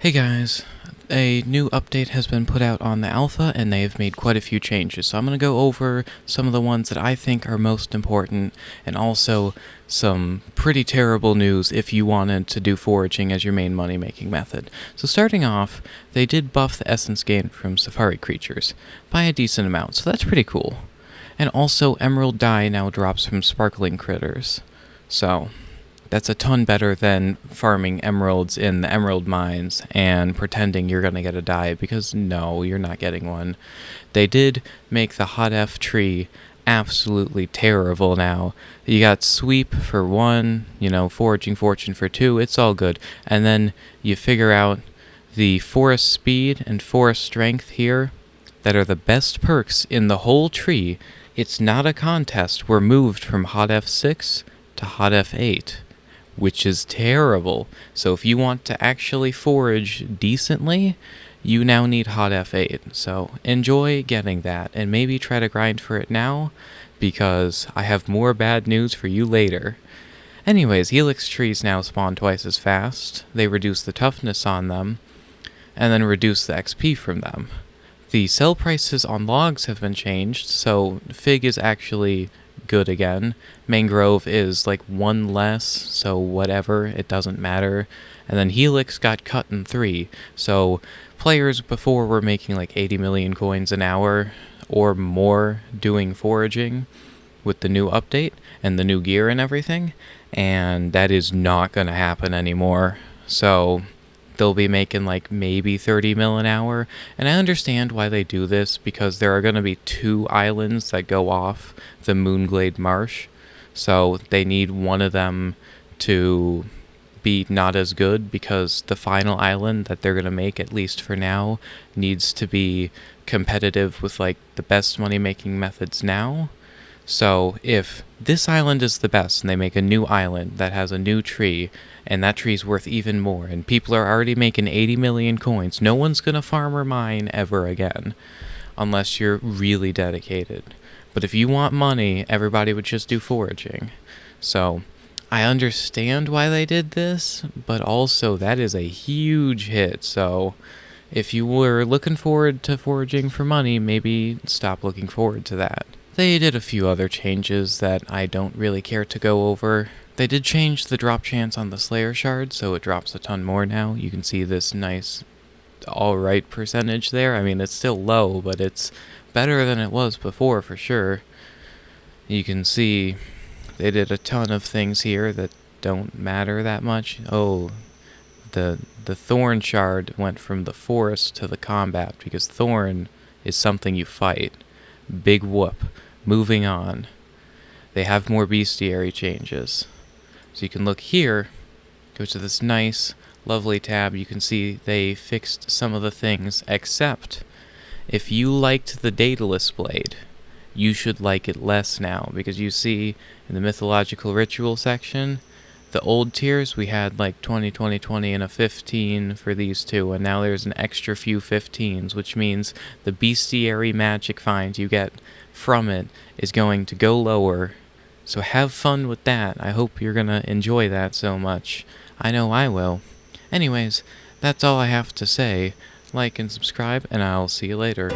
Hey guys, a new update has been put out on the alpha and they have made quite a few changes, so I'm going to go over some of the ones that I think are most important and also some pretty terrible news if you wanted to do foraging as your main money making method. So starting off, they did buff the essence gain from safari creatures by a decent amount, so that's pretty cool. And also emerald dye now drops from sparkling critters, so that's a ton better than farming emeralds in the emerald mines and pretending you're going to get a dye, because no, you're not getting one. They did make the hot F tree absolutely terrible now. You got sweep for 1, foraging fortune for 2, it's all good. And then you figure out the forest speed and forest strength here that are the best perks in the whole tree. It's not a contest. We're moved from hot F6 to hot F8. Which is terrible. So if you want to actually forage decently, you now need hot F8. So enjoy getting that, and maybe try to grind for it now, because I have more bad news for you later. Anyways, helix trees now spawn twice as fast. They reduce the toughness on them, and then reduce the XP from them. The sell prices on logs have been changed, so fig is actually good again. Mangrove is like 1 less, so whatever, it doesn't matter. And then helix got cut in 3, so players before were making like 80 million coins an hour or more doing foraging with the new update and the new gear and everything, and that is not gonna happen anymore. So they'll be making like maybe 30 mil an hour, and I understand why they do this, because there are going to be 2 islands that go off the Moonglade Marsh, so they need one of them to be not as good, because the final island that they're going to make, at least for now, needs to be competitive with like the best money making methods now. So if this island is the best and they make a new island that has a new tree, and that tree's worth even more, and people are already making 80 million coins, no one's gonna farm or mine ever again, unless you're really dedicated. But if you want money, everybody would just do foraging. So I understand why they did this, but also that is a huge hit. So if you were looking forward to foraging for money, maybe stop looking forward to that. They did a few other changes that I don't really care to go over. They did change the drop chance on the Slayer shard, so it drops a ton more now. You can see this nice alright percentage there. I mean, it's still low, but it's better than it was before for sure. You can see they did a ton of things here that don't matter that much. Oh, the Thorn shard went from the forest to the combat, because Thorn is something you fight. Big whoop. Moving on. They have more bestiary changes. So you can look here, go to this nice, lovely tab, you can see they fixed some of the things, except if you liked the Daedalus Blade, you should like it less now, because you see in the mythological ritual section, the old tiers, we had like 20, 20, 20, and a 15 for these 2, and now there's an extra few 15s, which means the bestiary magic find you get from it is going to go lower. So have fun with that. I hope you're gonna enjoy that so much. I know I will. Anyways, that's all I have to say. Like and subscribe, and I'll see you later.